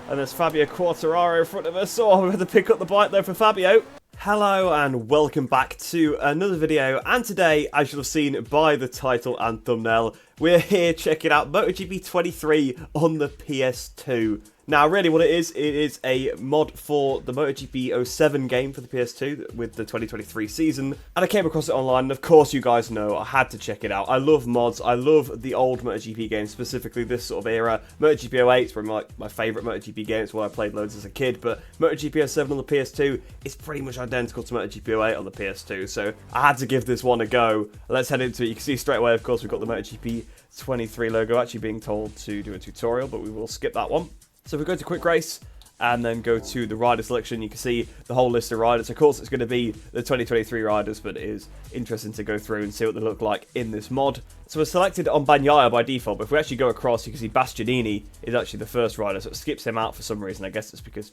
And there's Fabio Quartararo in front of us. Oh, we had to pick up the bike though for Fabio. Hello and welcome back to another video, and today, as you'll have seen by the title and thumbnail, we're here checking out MotoGP 23 on the PS2. Now, really what it is a mod for the MotoGP 07 game for the PS2 with the 2023 season, and I came across it online, and of course you guys know I had to check it out. I love mods, I love the old MotoGP games, specifically this sort of era. MotoGP 08 is probably my favourite MotoGP game, it's what I played loads as a kid, but MotoGP 07 on the PS2 is pretty much identical to MotoGP 08 on the PS2, so I had to give this one a go. Let's head into it. You can see straight away, of course, we've got the MotoGP 23 logo, actually being told to do a tutorial, but we will skip that one. So if we go to quick race and then go to the rider selection, you can see the whole list of riders. Of course, it's going to be the 2023 riders, but it is interesting to go through and see what they look like in this mod. So we're selected on Bagnaia by default, but if we actually go across, you can see Bastianini is actually the first rider, so it skips him out for some reason. I guess it's because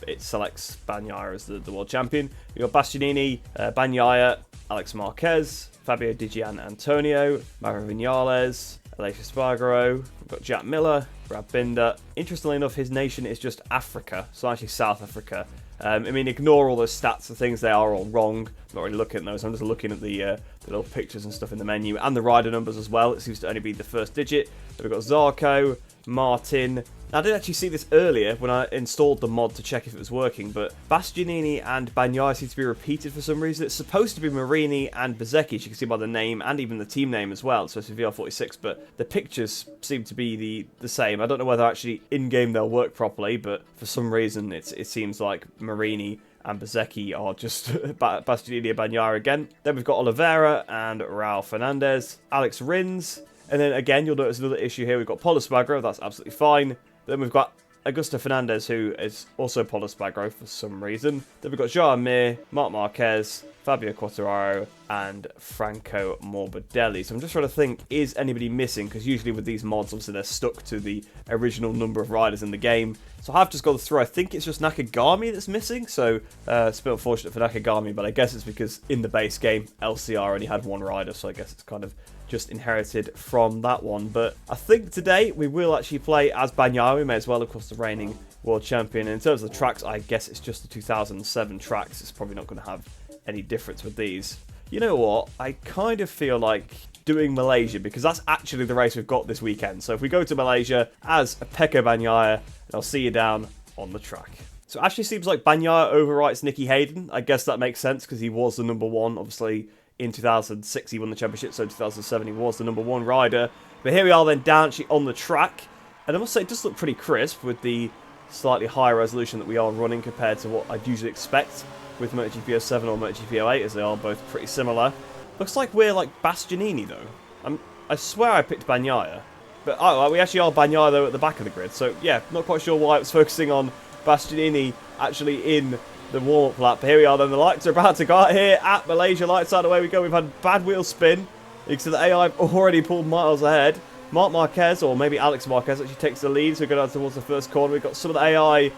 it selects Bagnaia as the world champion. We've got Bastianini, Bagnaia, Alex Marquez, Fabio Di Gian Antonio, Mauro Vinales, Aleix Espargaro, we've got Jack Miller, Brad Binder. Interestingly enough, his nation is just Africa, so actually South Africa. I mean, ignore all those stats and things, they are all wrong. I'm not really looking at those, I'm just looking at the little pictures and stuff in the menu, and the rider numbers as well. It seems to only be the first digit. Then we've got Zarco, Martin. Now, I did actually see this earlier when I installed the mod to check if it was working, but Bastianini and Bagnaia seem to be repeated for some reason. It's supposed to be Marini and Bezzecchi, as you can see by the name and even the team name as well. So it's a VR46, but the pictures seem to be the same. I don't know whether actually in-game they'll work properly, but for some reason it seems like Marini and Bezzecchi are just Bastianini and Bagnaia again. Then we've got Oliveira and Raul Fernandez, Alex Rins, and then again you'll notice another issue here. We've got Pol Espargaro, that's absolutely fine. Then we've got Augusto Fernandez, who is also Pol Espargaro for some reason. Then we've got Joao Mir, Marc Marquez, Fabio Quartararo, and Franco Morbidelli. So I'm just trying to think, is anybody missing? Because usually with these mods, obviously they're stuck to the original number of riders in the game. So I have just gone through. I think it's just Nakagami that's missing. So it's a bit unfortunate for Nakagami, but I guess it's because in the base game, LCR only had one rider. So I guess it's kind of just inherited from that one. But I think today we will actually play as Bagnaia. We may as well, of course, the reigning world champion. And in terms of the tracks, I guess it's just the 2007 tracks. It's probably not going to have any difference with these. You know what? I kind of feel like doing Malaysia, because that's actually the race we've got this weekend. So if we go to Malaysia as Pecco Bagnaia, I'll see you down on the track. So it actually seems like Bagnaia overwrites Nicky Hayden. I guess that makes sense because he was the number one, obviously. In 2006 he won the championship, so in 2007 he was the number one rider. But here we are then down actually on the track, and I must say it does look pretty crisp with the slightly higher resolution that we are running compared to what I'd usually expect with MotoGP 07 or MotoGP 08, as they are both pretty similar. Looks like we're like Bastianini though. I swear I picked Bagnaia, but we actually are Bagnaia though at the back of the grid, so yeah, not quite sure why I was focusing on Bastianini actually in the warm-up lap. Here we are then, the lights are about to go out here at Malaysia. Lights out, away we go. We've had bad wheel spin. You can see the AI already pulled miles ahead. Marc Marquez, or maybe Alex Marquez, actually takes the lead, so we go down towards the first corner. We've got some of the AI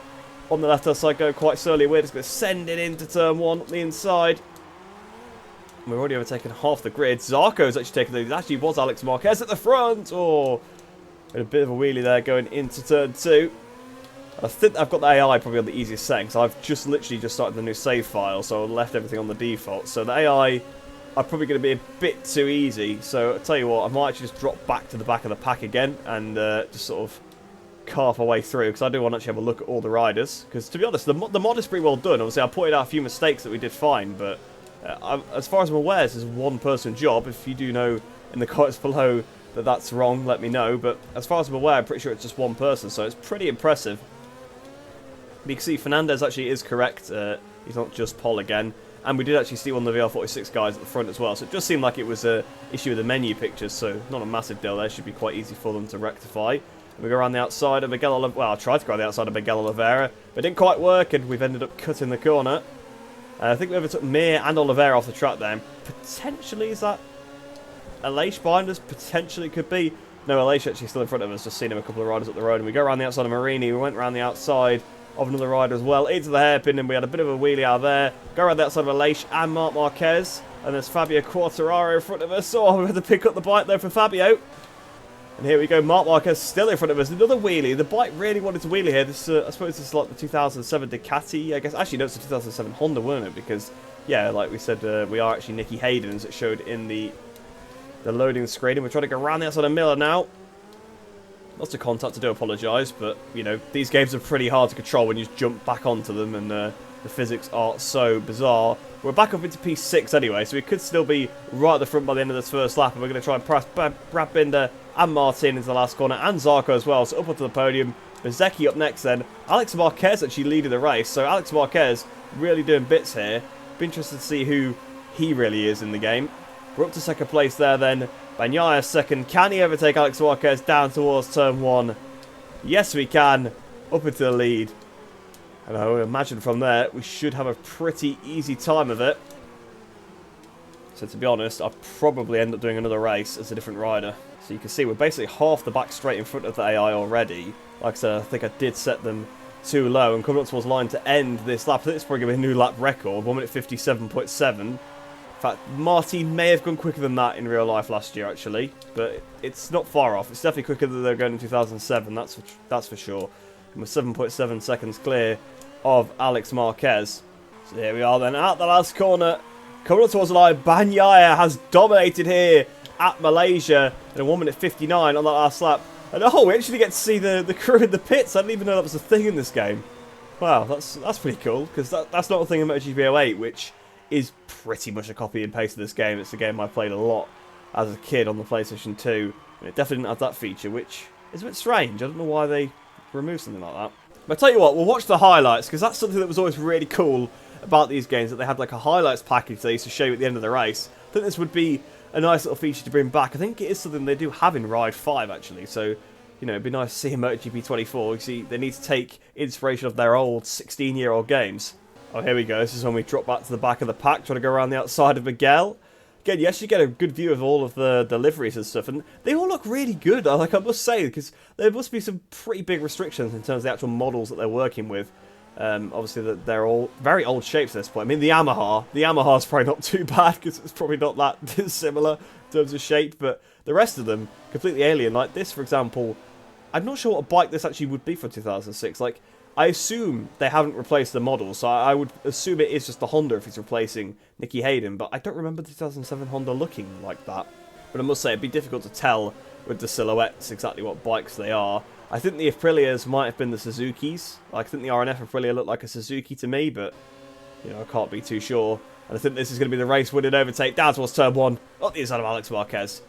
on the left-hand side go quite slowly. We're just going to send it into turn one on the inside. We've already overtaken half the grid. Zarco's actually taken the lead. It actually was Alex Marquez at the front. Oh, a bit of a wheelie there going into turn two. I think I've got the AI probably on the easiest setting, so I've just literally just started the new save file, so I left everything on the default. So the AI are probably going to be a bit too easy, so I'll tell you what, I might actually just drop back to the back of the pack again and just sort of carve our way through, because I do want to actually have a look at all the riders. Because to be honest, the mod is pretty well done. Obviously I pointed out a few mistakes that we did fine, but as far as I'm aware, this is a one-person job. If you do know in the comments below that that's wrong, let me know. But as far as I'm aware, I'm pretty sure it's just one person, so it's pretty impressive. You can see Fernandez actually is correct. He's not just Pol again. And we did actually see one of the VR46 guys at the front as well. So it just seemed like it was an issue with the menu pictures. So not a massive deal there. Should be quite easy for them to rectify. And we go around the outside of Miguel Oliveira. Well, I tried to go around the outside of Miguel Oliveira, but it didn't quite work. And we've ended up cutting the corner. I think we overtook Mir and Oliveira off the track there. And potentially, is that Aleix behind us? Potentially could be. No, Aleix actually still in front of us. Just seen him a couple of riders up the road. And we go around the outside of Marini. We went around the outside of another rider as well, into the hairpin, and we had a bit of a wheelie out there. Go around the outside of Aleix and Marc Marquez, and there's Fabio Quartararo in front of us. Oh, we had to pick up the bike there for Fabio. And here we go, Marc Marquez still in front of us. Another wheelie. The bike really wanted to wheelie here. This, I suppose this is like the 2007 Ducati, I guess. Actually, no, it's the 2007 Honda, weren't it? Because, yeah, like we said, we are actually Nicky Hayden, as it showed in the loading screen. And we're trying to go around the outside of Miller now. Lots of contact, I do apologise, but, you know, these games are pretty hard to control when you just jump back onto them, and the physics are so bizarre. We're back up into P6 anyway, so we could still be right at the front by the end of this first lap, and we're going to try and press Brad Binder and Martin into the last corner, and Zarco as well, so up onto the podium. Bezzecchi up next then. Alex Marquez actually leading the race, so Alex Marquez really doing bits here. Be interested to see who he really is in the game. We're up to second place there then. Bagnaia second. Can he overtake Alex Marquez down towards turn 1? Yes, we can. Up into the lead. And I would imagine from there, we should have a pretty easy time of it. So to be honest, I'll probably end up doing another race as a different rider. So you can see we're basically half the back straight in front of the AI already. Like I said, I think I did set them too low. And coming up towards the line to end this lap, I think it's probably going to be a new lap record. 1 minute 57.7. In fact, Martin may have gone quicker than that in real life last year, actually. But it's not far off. It's definitely quicker than they're going in 2007, that's for sure. And we're 7.7 seconds clear of Alex Marquez. So here we are then at the last corner. Coming up towards the line, Bagnaia has dominated here at Malaysia in a 1 minute 59 on that last lap. And oh, we actually get to see the crew in the pits. I didn't even know that was a thing in this game. Wow, that's pretty cool, because that's not a thing in MotoGP 08, which is pretty much a copy and paste of this game. It's a game I played a lot as a kid on the PlayStation 2, and it definitely didn't have that feature, which is a bit strange. I don't know why they removed something like that. But I tell you what, we'll watch the highlights, because that's something that was always really cool about these games, that they had like a highlights package they used to show you at the end of the race. I think this would be a nice little feature to bring back. I think it is something they do have in Ride 5, actually, so, you know, it'd be nice to see in MotoGP 24. You see, they need to take inspiration of their old 16-year-old games. Oh, here we go. This is when we drop back to the back of the pack, trying to go around the outside of Miguel. Again, you actually get a good view of all of the liveries and stuff, and they all look really good, like I must say, because there must be some pretty big restrictions in terms of the actual models that they're working with. Obviously, they're all very old shapes at this point. I mean, the Yamaha's probably not too bad, because it's probably not that dissimilar in terms of shape, but the rest of them, completely alien. Like this, for example, I'm not sure what a bike this actually would be for 2006. Like, I assume they haven't replaced the model, so I would assume it is just the Honda if it's replacing Nicky Hayden, but I don't remember the 2007 Honda looking like that. But I must say, it'd be difficult to tell with the silhouettes exactly what bikes they are. I think the Aprilias might have been the Suzukis. Like, I think the RNF Aprilia looked like a Suzuki to me, but, you know, I can't be too sure. And I think this is going to be the race-winning overtake down towards turn 1, up the inside of Alex Marquez.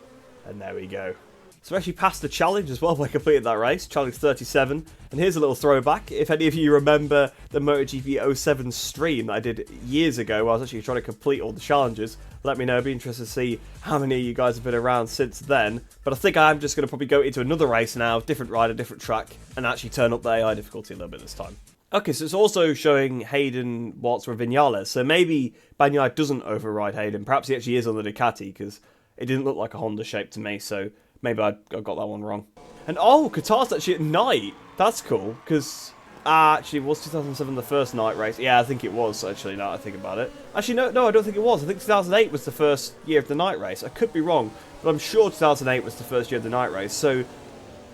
And there we go. So we actually passed the challenge as well when I completed that race, challenge 37. And here's a little throwback. If any of you remember the MotoGP 07 stream that I did years ago, where I was actually trying to complete all the challenges, let me know. I'd be interested to see how many of you guys have been around since then. But I think I'm just going to probably go into another race now, different rider, different track, and actually turn up the AI difficulty a little bit this time. Okay, so it's also showing Hayden, Waltz, or Vinales. So maybe Bagnaia doesn't override Hayden. Perhaps he actually is on the Ducati, because it didn't look like a Honda shape to me, so maybe I got that one wrong. And oh, Qatar's actually at night. That's cool, because actually, was 2007 the first night race? Yeah, I think it was, actually, now that I think about it. Actually, no, I don't think it was. I think 2008 was the first year of the night race. I could be wrong, but I'm sure 2008 was the first year of the night race. So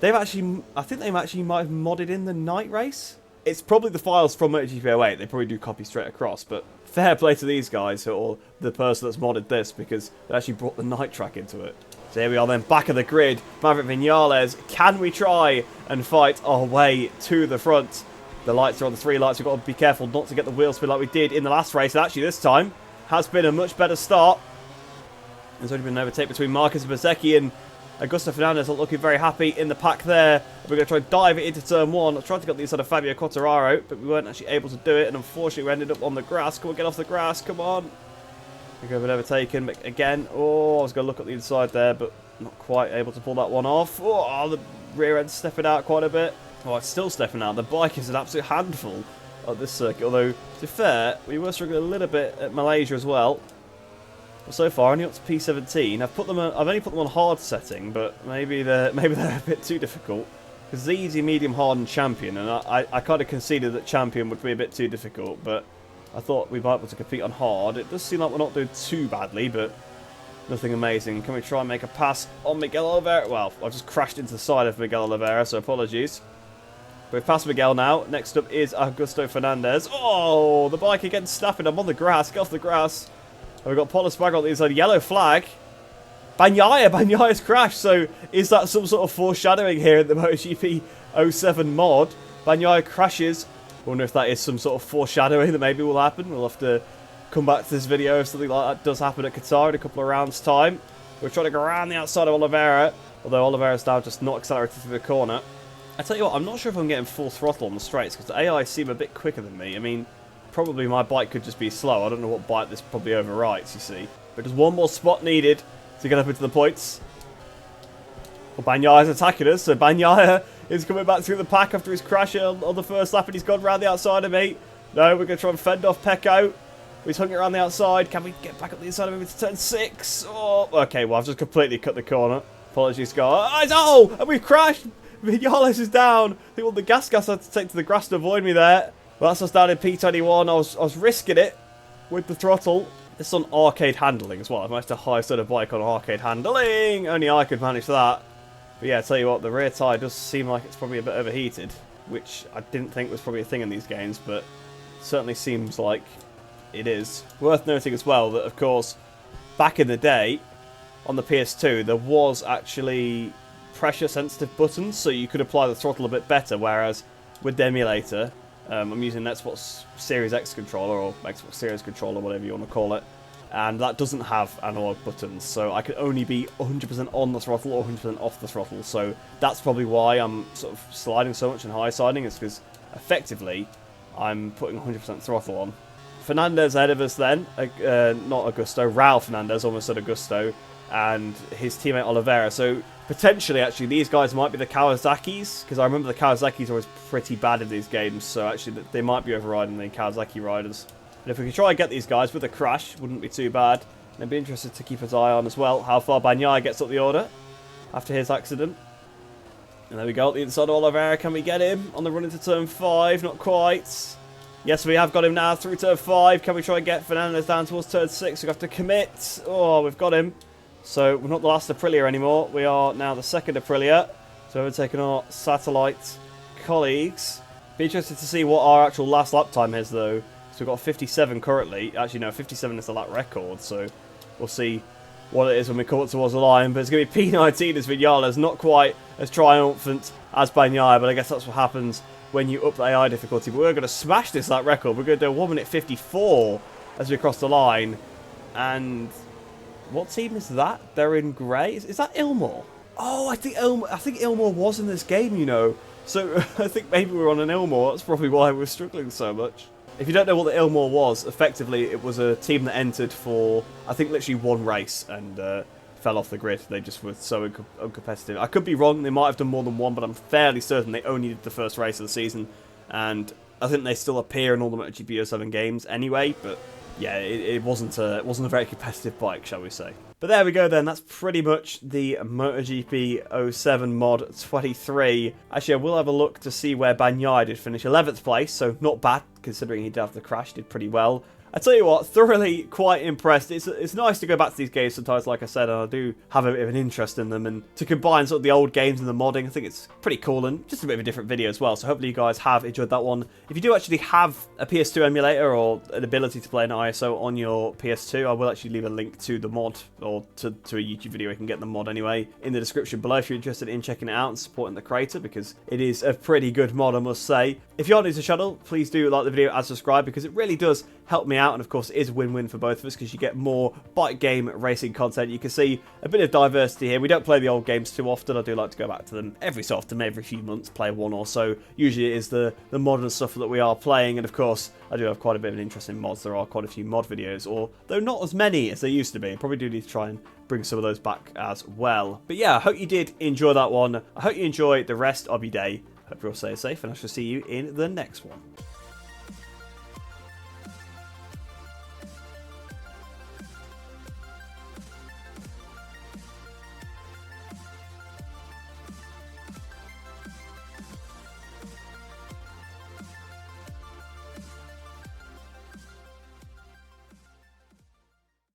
they've actually, I think they actually might have modded in the night race. It's probably the files from MotoGP 08. They probably do copy straight across, but fair play to these guys, or the person that's modded this, because they actually brought the night track into it. So here we are then, back of the grid. Maverick Vinales, can we try and fight our way to the front? The lights are on, the 3 lights. We've got to be careful not to get the wheel spin like we did in the last race. And actually this time has been a much better start. There's only been an overtake between Marcus and Bezzecchi, and Augusto Fernandez not looking very happy in the pack there. We're going to try and dive it into turn 1. I tried to get the inside of Fabio Quartararo, but we weren't actually able to do it, and unfortunately we ended up on the grass. Come on, get off the grass, come on. We go with an overtaken, but again, oh, I was going to look at the inside there, but not quite able to pull that one off. Oh, the rear end's stepping out quite a bit. Oh, it's still stepping out. The bike is an absolute handful at this circuit, although, to be fair, we were struggling a little bit at Malaysia as well. But so far, only up to P17. I've only put them on hard setting, but maybe they're a bit too difficult. Because it's easy, medium, hard, and champion, and I kind of conceded that champion would be a bit too difficult, but I thought we might be able to compete on hard. It does seem like we're not doing too badly, but Nothing amazing. Can we try and make a pass on Miguel Oliveira? Well, I just crashed into the side of Miguel Oliveira, so apologies. We've passed Miguel now. Next up is Augusto Fernandez. Oh, the bike again snapping. I'm on the grass. Get off the grass. And we've got Paul Espargaro on the inside. Yellow flag. Bagnaya's crashed. So is that some sort of foreshadowing here in the MotoGP 07 mod? Bagnaia crashes. I wonder if that is some sort of foreshadowing that maybe will happen. We'll have to come back to this video if something like that does happen at Qatar in a couple of rounds' time. We're trying to go around the outside of Oliveira. Although Oliveira's now just not accelerated through the corner. I tell you what, I'm not sure if I'm getting full throttle on the straights because the AI seem a bit quicker than me. I mean, probably my bike could just be slow. I don't know what bike this probably overwrites, you see. But there's one more spot needed to get up into the points. Well, Bagnaia's attacking us, so Bagnaia is coming back through the pack after his crash on the first lap, and he's gone round the outside of me. No, we're going to try and fend off Pecco. He's hung it around the outside. Can we get back up the inside of him into turn 6? Oh, okay, well, I've just completely cut the corner. Apologies, guys. Oh, and we've crashed. Vinales is down. I think all the gas I had to take to the grass to avoid me there. Well, that's us down in P21. I was risking it with the throttle. It's on arcade handling as well. I managed to high set a bike on arcade handling. Only I could manage that. But yeah, I tell you what, the rear tyre does seem like it's probably a bit overheated, which I didn't think was probably a thing in these games, but certainly seems like it is. Worth noting as well that, of course, back in the day, on the PS2, there was actually pressure-sensitive buttons, so you could apply the throttle a bit better, whereas with the emulator, I'm using an Xbox Series X controller, or Xbox Series controller, whatever you want to call it, and that doesn't have analog buttons, so I can only be 100% on the throttle or 100% off the throttle, so that's probably why I'm sort of sliding so much and high-siding, is because effectively I'm putting 100% throttle on. Fernandez ahead of us then, not Augusto, Raul Fernandez, almost said Augusto, and his teammate Oliveira. So potentially, actually, these guys might be the Kawasaki's, because I remember the Kawasaki's are always pretty bad in these games, so actually they might be overriding the Kawasaki riders. And if we could try and get these guys with a crash, wouldn't be too bad. And I'd be interested to keep his eye on as well how far Bagnaia gets up the order after his accident. And there we go, at the inside of Oliveira. Can we get him on the run into turn 5? Not quite. Yes, we have got him now through turn 5. Can we try and get Fernandez down towards turn 6? We have to commit. Oh, we've got him. So we're not the last Aprilia anymore. We are now the second Aprilia. So we're taking our satellite colleagues. Be interested to see what our actual last lap time is, though. So we've got 57 currently. Actually, no, 57 is the lap record. So we'll see what it is when we come up towards the line. But it's going to be P19 as Vinales. Not quite as triumphant as Bagnaia, but I guess that's what happens when you up the AI difficulty. But we're going to smash this lap record. We're going to do 1 minute 54 as we cross the line. And what team is that? They're in grey. Is that Ilmore? Oh, I think Ilmore was in this game, you know. So I think maybe we're on an Ilmore. That's probably why we're struggling so much. If you don't know what the Ilmore was, effectively it was a team that entered for, I think, literally one race and fell off the grid. They just were so uncompetitive. I could be wrong. They might have done more than one, but I'm fairly certain they only did the first race of the season. And I think they still appear in all the MotoGP 07 games anyway, but yeah, it wasn't a very competitive bike, shall we say. But there we go then, that's pretty much the MotoGP 07 mod 23. Actually, I will have a look to see where Bagnaia did finish 11th place, so not bad considering he did have the crash, did pretty well. I tell you what, thoroughly quite impressed. It's nice to go back to these games sometimes, like I said, and I do have a bit of an interest in them, and to combine sort of the old games and the modding, I think it's pretty cool, and just a bit of a different video as well, so hopefully you guys have enjoyed that one. If you do actually have a PS2 emulator or an ability to play an ISO on your PS2, I will actually leave a link to the mod, or to a YouTube video where you can get the mod anyway, in the description below if you're interested in checking it out and supporting the creator, because it is a pretty good mod, I must say. If you are new to the channel, please do like the video and subscribe, because it really does help me out, and of course it is a win-win for both of us because you get more bike game racing content. You can see a bit of diversity here. We don't play the old games too often. I do like to go back to them every so often, every few months, play one or so. Usually it is the modern stuff that we are playing, and of course I do have quite a bit of an interest in mods. There are quite a few mod videos, though not as many as there used to be. I probably do need to try and bring some of those back as well. But yeah, I hope you did enjoy that one. I hope you enjoy the rest of your day. Hope you're all staying safe, and I shall see you in the next one.